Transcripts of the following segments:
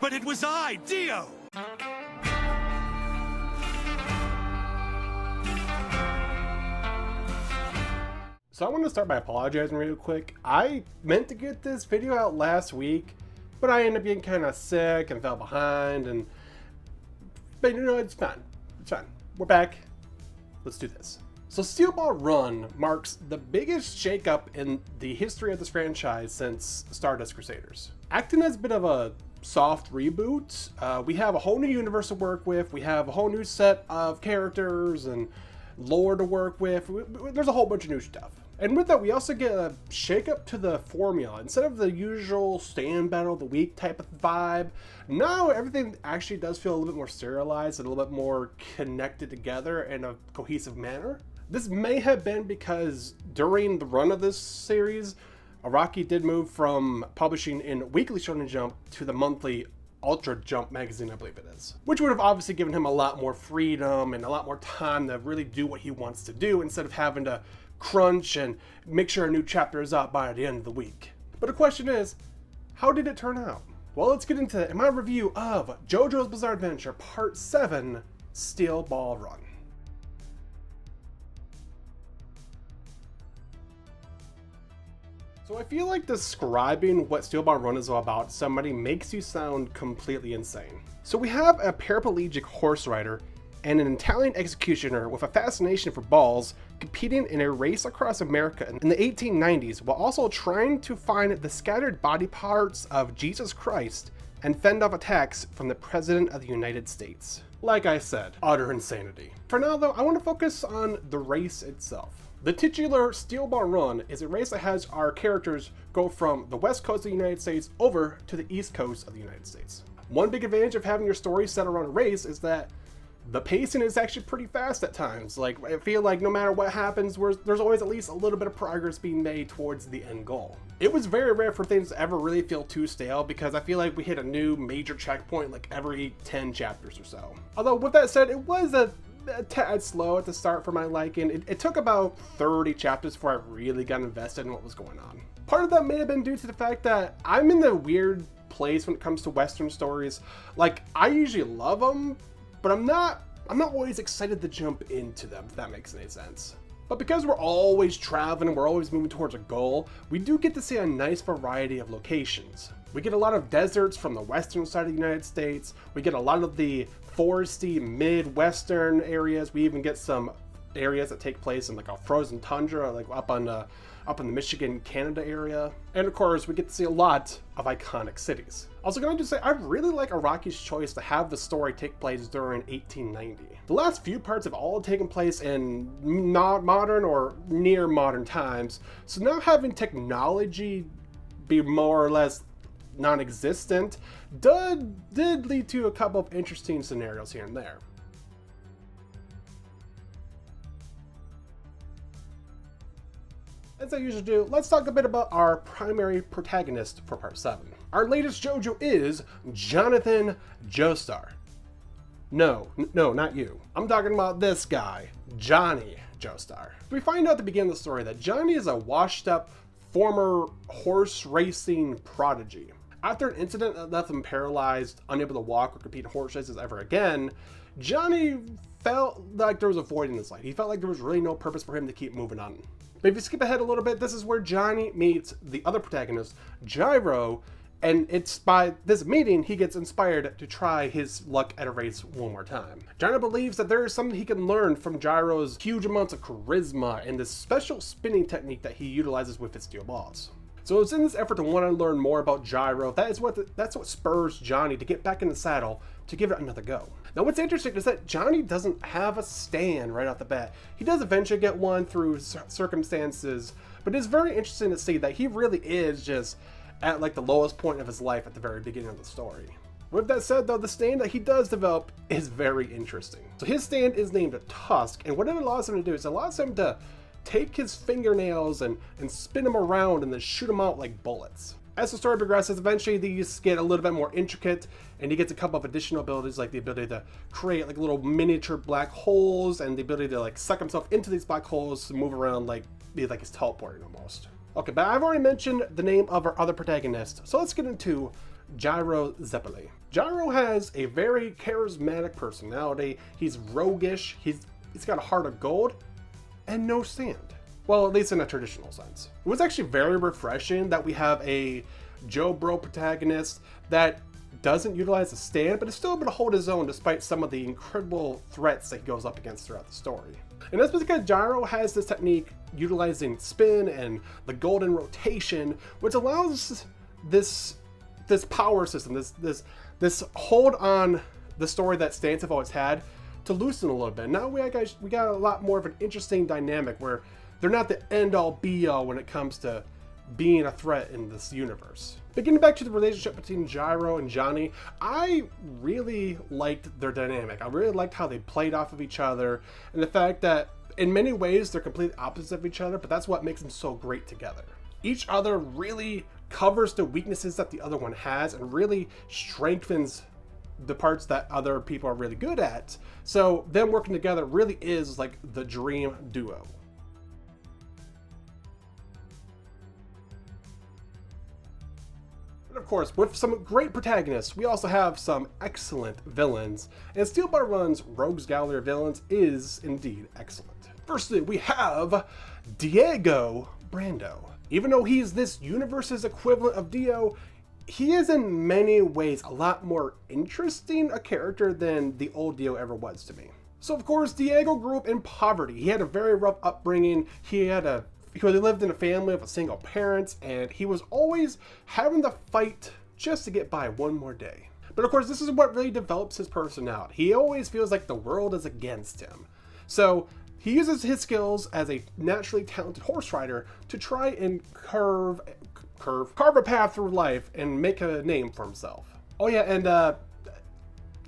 but it was I, Dio! So I want to start by apologizing real quick. I meant to get this video out last week, but I ended up getting kind of sick and fell behind, but you know, it's fine. It's fine. We're back. Let's do this. So Steel Ball Run marks the biggest shakeup in the history of this franchise since Stardust Crusaders. Acting as a bit of a soft reboot, we have a whole new universe to work with, we have a whole new set of characters and lore to work with. There's a whole bunch of new stuff. And with that, we also get a shake-up to the formula. Instead of the usual stand battle of the week type of vibe, now everything actually does feel a little bit more serialized and a little bit more connected together in a cohesive manner. This may have been because during the run of this series, Araki did move from publishing in Weekly Shonen Jump to the monthly Ultra Jump magazine, I believe it is. Which would have obviously given him a lot more freedom and a lot more time to really do what he wants to do instead of having to crunch and make sure a new chapter is out by the end of the week. But the question is, how did it turn out? Well, let's get into it in my review of JoJo's Bizarre Adventure Part 7, Steel Ball Run. So I feel like describing what Steel Ball Run is all about somebody makes you sound completely insane. So we have a paraplegic horse rider and an Italian executioner with a fascination for balls competing in a race across America in the 1890s while also trying to find the scattered body parts of Jesus Christ and fend off attacks from the President of the United States. Like I said, utter insanity. For now though, I want to focus on the race itself. The titular Steel Ball Run is a race that has our characters go from the west coast of the United States over to the east coast of the United States. One big advantage of having your story set around a race is that the pacing is actually pretty fast at times. Like, I feel like no matter what happens, there's always at least a little bit of progress being made towards the end goal. It was very rare for things to ever really feel too stale because I feel like we hit a new major checkpoint like every 10 chapters or so. Although with that said, it was a tad slow at the start for my liking. It took about 30 chapters before I really got invested in what was going on. Part of that may have been due to the fact that I'm in the weird place when it comes to Western stories. Like, I usually love them, but I'm not always excited to jump into them, if that makes any sense. But because we're always traveling and we're always moving towards a goal, we do get to see a nice variety of locations. We get a lot of deserts from the western side of the United States. We get a lot of the foresty midwestern areas. We even get some areas that take place in like a frozen tundra, like up in the Michigan, Canada area. And of course, we get to see a lot of iconic cities. Also, going to say, I really like Araki's choice to have the story take place during 1890. The last few parts have all taken place in not modern or near modern times, so now having technology be more or less non-existent did lead to a couple of interesting scenarios here and there. As I usually do, let's talk a bit about our primary protagonist for Part 7. Our latest JoJo is Jonathan Joestar. No, not you. I'm talking about this guy, Johnny Joestar. We find out at the beginning of the story that Johnny is a washed-up former horse racing prodigy. After an incident that left him paralyzed, unable to walk or compete in horse races ever again, Johnny felt like there was a void in his life. He felt like there was really no purpose for him to keep moving on. But if you skip ahead a little bit, this is where Johnny meets the other protagonist, Gyro, and it's by this meeting he gets inspired to try his luck at a race one more time. Gyro believes that there is something he can learn from Gyro's huge amounts of charisma and this special spinning technique that he utilizes with his steel balls. So it's in this effort to want to learn more about Gyro, that's what spurs Johnny to get back in the saddle to give it another go. Now what's interesting is that Johnny doesn't have a stand right off the bat. He does eventually get one through circumstances, but it's very interesting to see that he really is just at like the lowest point of his life at the very beginning of the story. With that said though, the stand that he does develop is very interesting. So his stand is named Tusk, and what it allows him to do is it allows him to take his fingernails and spin them around and then shoot them out like bullets. As the story progresses, eventually these get a little bit more intricate, and he gets a couple of additional abilities like the ability to create like little miniature black holes and the ability to like suck himself into these black holes to move around like he's teleporting almost. Okay, but I've already mentioned the name of our other protagonist, so let's get into Gyro. Gyro has a very charismatic personality. He's roguish. He's got a heart of gold and no stand. Well, at least in a traditional sense. It was actually very refreshing that we have a JoJo protagonist that doesn't utilize a stand, but is still able to hold his own despite some of the incredible threats that he goes up against throughout the story. And that's because Gyro has this technique utilizing spin and the golden rotation, which allows this power system, this hold on the story that stands have always had, to loosen a little bit. Now we got a lot more of an interesting dynamic where they're not the end-all be-all when it comes to being a threat in this universe. But getting back to the relationship between Gyro and Johnny, I really liked their dynamic. I really liked how they played off of each other, and the fact that in many ways they're completely opposites of each other, but that's what makes them so great together. Each other really covers the weaknesses that the other one has and really strengthens the parts that other people are really good at. So them working together really is like the dream duo. And of course, with some great protagonists, we also have some excellent villains, and Steel Bar Run's Rogues Gallery of Villains is indeed excellent. Firstly, we have Diego Brando. Even though he's this universe's equivalent of Dio, he is in many ways a lot more interesting a character than the old Dio ever was to me. So of course, Diego grew up in poverty. He had a very rough upbringing. He lived in a family of a single parent, and he was always having to fight just to get by one more day. But of course, this is what really develops his personality. He always feels like the world is against him. So he uses his skills as a naturally talented horse rider to try and carve a path through life and make a name for himself. Oh yeah, and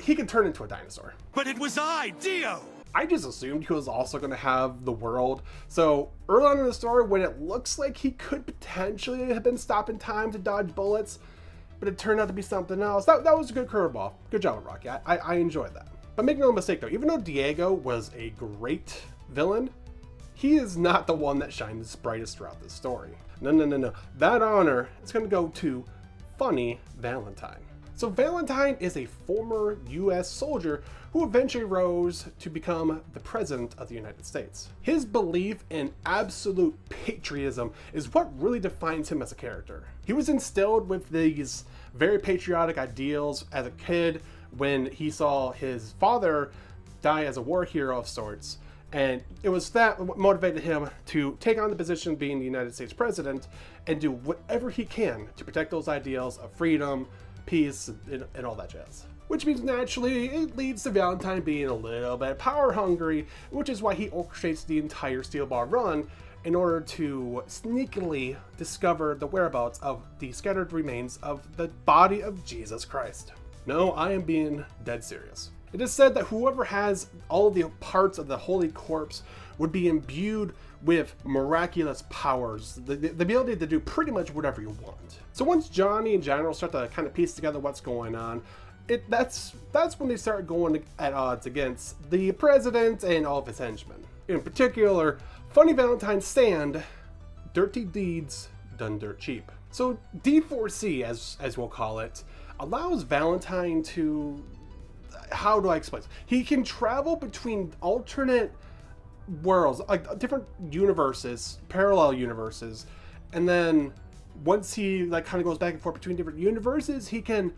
he can turn into a dinosaur. But it was I, Dio! I just assumed he was also going to have the world. So early on in the story, when it looks like he could potentially have been stopped in time to dodge bullets, but it turned out to be something else, that was a good curveball. Good job, Rocky. I enjoyed that. But make no mistake though, even though Diego was a great villain, he is not the one that shines brightest throughout this story. No. That honor is going to go to Funny Valentine. So Valentine is a former US soldier who eventually rose to become the President of the United States. His belief in absolute patriotism is what really defines him as a character. He was instilled with these very patriotic ideals as a kid when he saw his father die as a war hero of sorts. And it was that what motivated him to take on the position of being the United States president and do whatever he can to protect those ideals of freedom, peace, and all that jazz. Which means naturally it leads to Valentine being a little bit power hungry, which is why he orchestrates the entire Steel Bar run in order to sneakily discover the whereabouts of the scattered remains of the body of Jesus Christ. No, I am being dead serious. It is said that whoever has all of the parts of the Holy Corpse would be imbued with miraculous powers, the ability to do pretty much whatever you want. So once Johnny and Gyro start to kind of piece together what's going on, that's when they start going at odds against the president and all of his henchmen. In particular, Funny Valentine's stand, dirty deeds done dirt cheap. So D4C, as we'll call it, allows Valentine to, how do I explain this? He can travel between alternate worlds, like different universes, parallel universes, and then once he like kind of goes back and forth between different universes, he can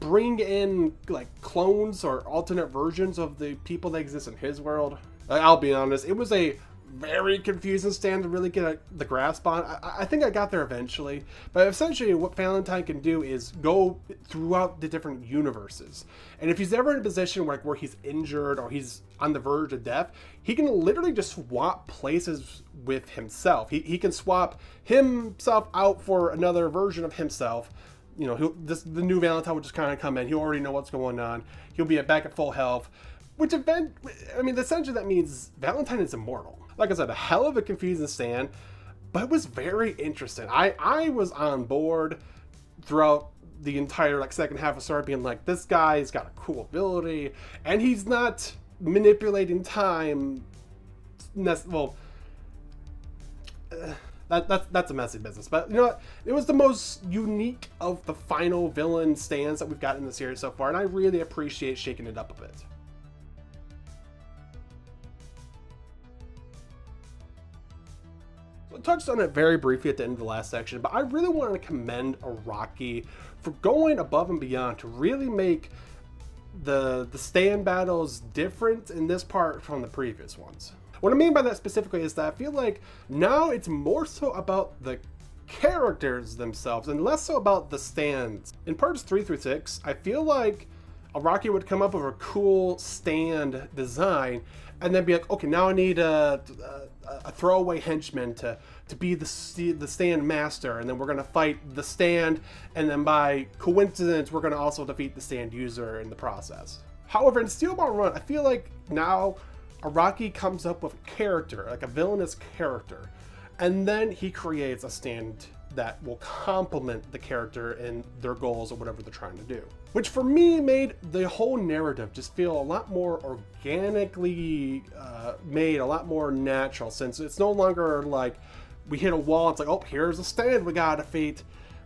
bring in like clones or alternate versions of the people that exist in his world. I'll be honest, it was a very confusing stand to really get the grasp on. I think I got there eventually, but essentially what Valentine can do is go throughout the different universes, and if he's ever in a position where he's injured or he's on the verge of death, he can literally just swap places with himself. He can swap himself out for another version of himself. You know, the new Valentine will just kind of come in. He'll already know what's going on. He'll be back at full health, essentially that means Valentine is immortal. Like I said, a hell of a confusing stand, but it was very interesting. I was on board throughout the entire second half of the story, being like, this guy's got a cool ability, and he's not manipulating time. Well, That's a messy business. But you know what? It was the most unique of the final villain stands that we've gotten in the series so far, and I really appreciate shaking it up a bit. I touched on it very briefly at the end of the last section, but I really wanted to commend Araki for going above and beyond to really make the stand battles different in this part from the previous ones. What I mean by that specifically is that I feel like now it's more so about the characters themselves and less so about the stands. In parts 3 through 6, I feel like Araki would come up with a cool stand design and then be like, okay, now I need a throwaway henchman to be the stand master, and then we're gonna fight the stand, and then by coincidence we're gonna also defeat the stand user in the process. However, in Steel Ball Run, I feel like now Araki comes up with a character, like a villainous character, and then he creates a stand that will complement the character and their goals or whatever they're trying to do. Which for me made the whole narrative just feel a lot more organically made, a lot more natural, since it's no longer like we hit a wall, it's like, oh, here's a stand we gotta defeat,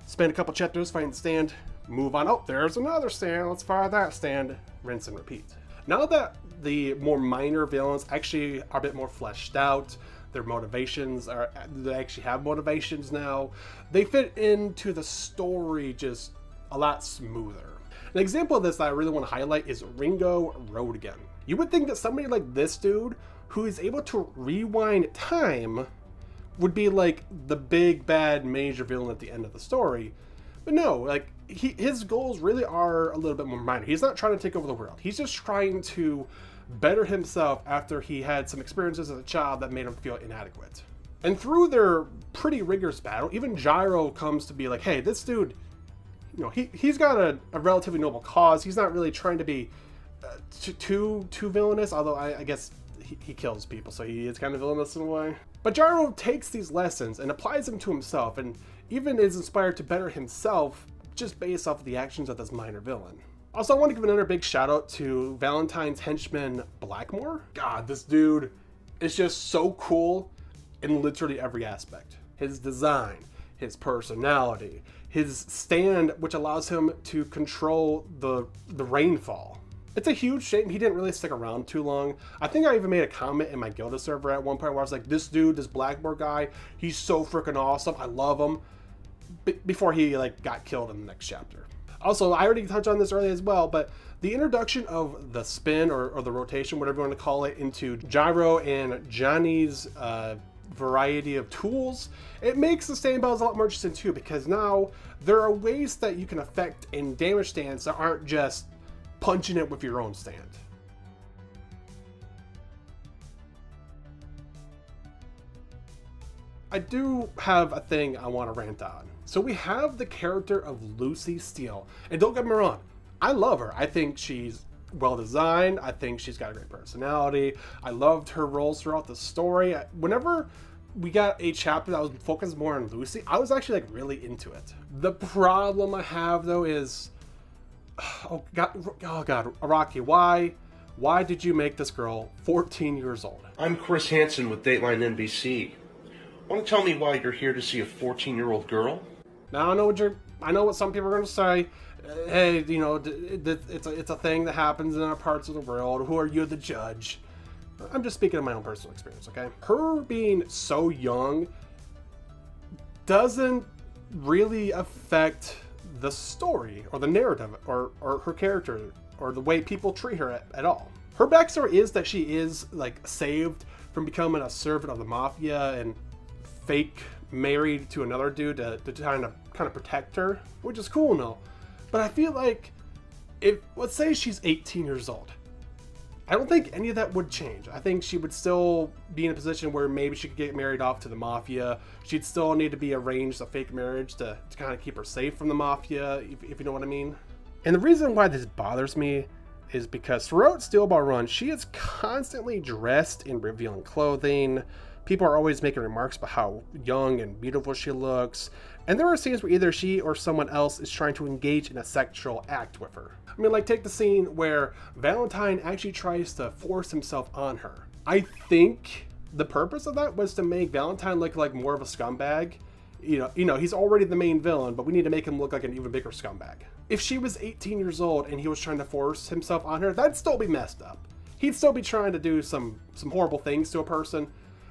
spend a couple chapters fighting the stand, move on, oh, there's another stand, let's fire that stand, rinse and repeat. Now that the more minor villains actually are a bit more fleshed out, their motivations are, they actually have motivations now, they fit into the story just a lot smoother. An example of this that I really want to highlight is Ringo Road You would think that somebody like this dude, who is able to rewind time, would be like the big bad major villain at the end of the story. But no, like his goals really are a little bit more minor. He's not trying to take over the world. He's just trying to better himself after he had some experiences as a child that made him feel inadequate. And through their pretty rigorous battle, even Gyro comes to be like, hey, this dude, you know, he's got a relatively noble cause. He's not really trying to be too villainous, although I guess he kills people, so he is kind of villainous in a way. But Gyro takes these lessons and applies them to himself, and even is inspired to better himself just based off of the actions of this minor villain. Also, I want to give another big shout out to Valentine's henchman Blackmore. God, this dude is just so cool in literally every aspect. His design, his personality, his stand, which allows him to control the rainfall. It's a huge shame he didn't really stick around too long. I think I even made a comment in my Gilda server at one point where I was like, this dude, this Blackmore guy, he's so freaking awesome. I love him. Before he like got killed in the next chapter. Also, I already touched on this earlier as well, but the introduction of the spin or the rotation, whatever you want to call it, into Gyro and Johnny's variety of tools, it makes the stand battles a lot more interesting too, because now there are ways that you can affect and damage stands that aren't just punching it with your own stand. I do have a thing I want to rant on. So we have the character of Lucy Steele, and don't get me wrong, I love her. I think she's well designed. I think she's got a great personality. I loved her roles throughout the story. Whenever we got a chapter that was focused more on Lucy, I was actually like really into it. The problem I have though is, oh god, Araki, why did you make this girl 14 years old? I'm Chris Hansen with Dateline NBC. Want to tell me why you're here to see a 14-year-old girl? Now I know what some people are going to say. Hey, you know, it's a thing that happens in our parts of the world. Who are you, the judge? I'm just speaking of my own personal experience, okay? Her being so young doesn't really affect the story or the narrative or her character or the way people treat her at all. Her backstory is that she is like saved from becoming a servant of the mafia and fake married to another dude to kind of protect her, which is cool and all. But I feel like if, let's say she's 18 years old, I don't think any of that would change. I think she would still be in a position where maybe she could get married off to the mafia. She'd still need to be arranged a fake marriage to kind of keep her safe from the mafia, if you know what I mean. And the reason why this bothers me is because throughout Steel Ball Run, she is constantly dressed in revealing clothing. People are always making remarks about how young and beautiful she looks. And there are scenes where either she or someone else is trying to engage in a sexual act with her. I mean, like take the scene where Valentine actually tries to force himself on her. I think The purpose of that was to make Valentine look like more of a scumbag. You know, he's already the main villain, but we need to make him look like an even bigger scumbag. If she was 18 years old and he was trying to force himself on her, that'd still be messed up. He'd still be trying to do some horrible things to a person.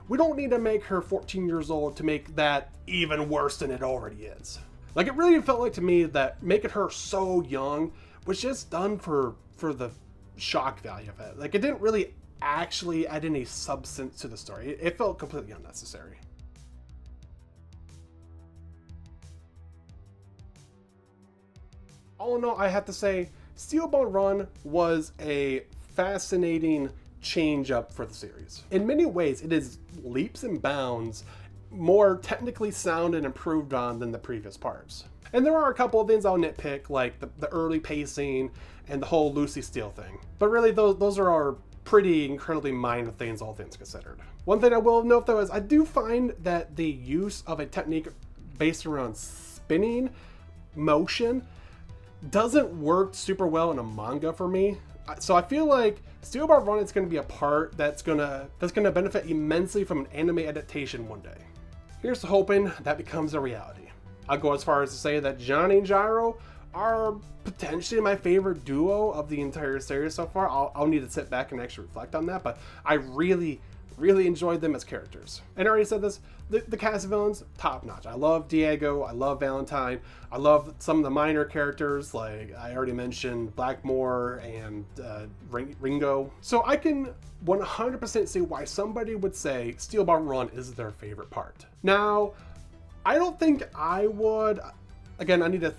We don't need to make her 14 years old to make that even worse than it already is. Like, it really felt like to me that making her so young was just done for the shock value of it. Like, it didn't really actually add any substance to the story. It felt completely unnecessary. All in all, I have to say, Steel Ball Run was a fascinating change up for the series. In many ways, it is leaps and bounds more technically sound and improved on than the previous parts. And there are a couple of things I'll nitpick, like the early pacing and the whole Lucy Steele thing. But really, those are our pretty incredibly minor things, all things considered. One thing I will note though is I do find that the use of a technique based around spinning motion doesn't work super well in a manga for me. So I feel like Steel Ball Run is going to be a part that's gonna benefit immensely from an anime adaptation one day. Here's to hoping that becomes a reality. I'll go as far as to say that Johnny and Gyro are potentially my favorite duo of the entire series so far. I'll need to sit back and actually reflect on that, but I really enjoyed them as characters. And I already said this, the cast of villains, top notch. I love Diego, I love Valentine, I love some of the minor characters, like I already mentioned Blackmore and Ringo. So I can 100% see why somebody would say Steel Ball Run is their favorite part. Now, I don't think I would. Again, I need to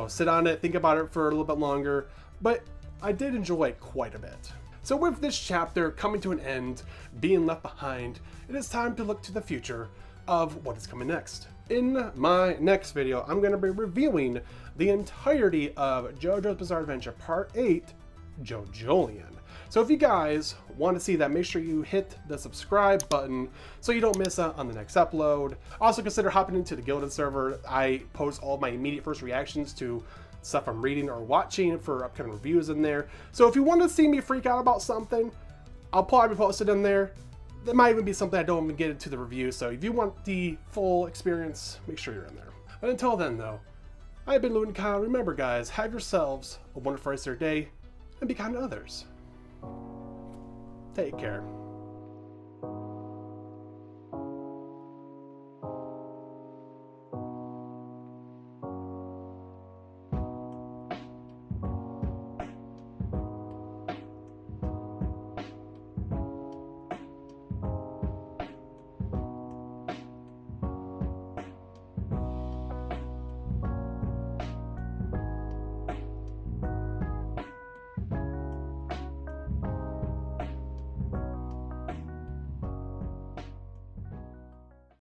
sit on it, think about it for a little bit longer, but I did enjoy it quite a bit. So with this chapter coming to an end, being left behind, it is time to look to the future of what is coming next. In my next video, I'm going to be reviewing the entirety of JoJo's Bizarre Adventure Part 8, JoJolion. So if you guys want to see that, make sure you hit the subscribe button so you don't miss out on the next upload. Also consider hopping into the Gilded server. I post all my immediate first reactions to stuff I'm reading or watching for upcoming reviews in there. So if you want to see me freak out about something, I'll probably post it in there. There might even be something I don't even get into the review, so if you want the full experience, make sure you're in there. But until then though, I've been LootingKyle. Remember guys, have yourselves a wonderful rest of your day, and be kind to others. Take care.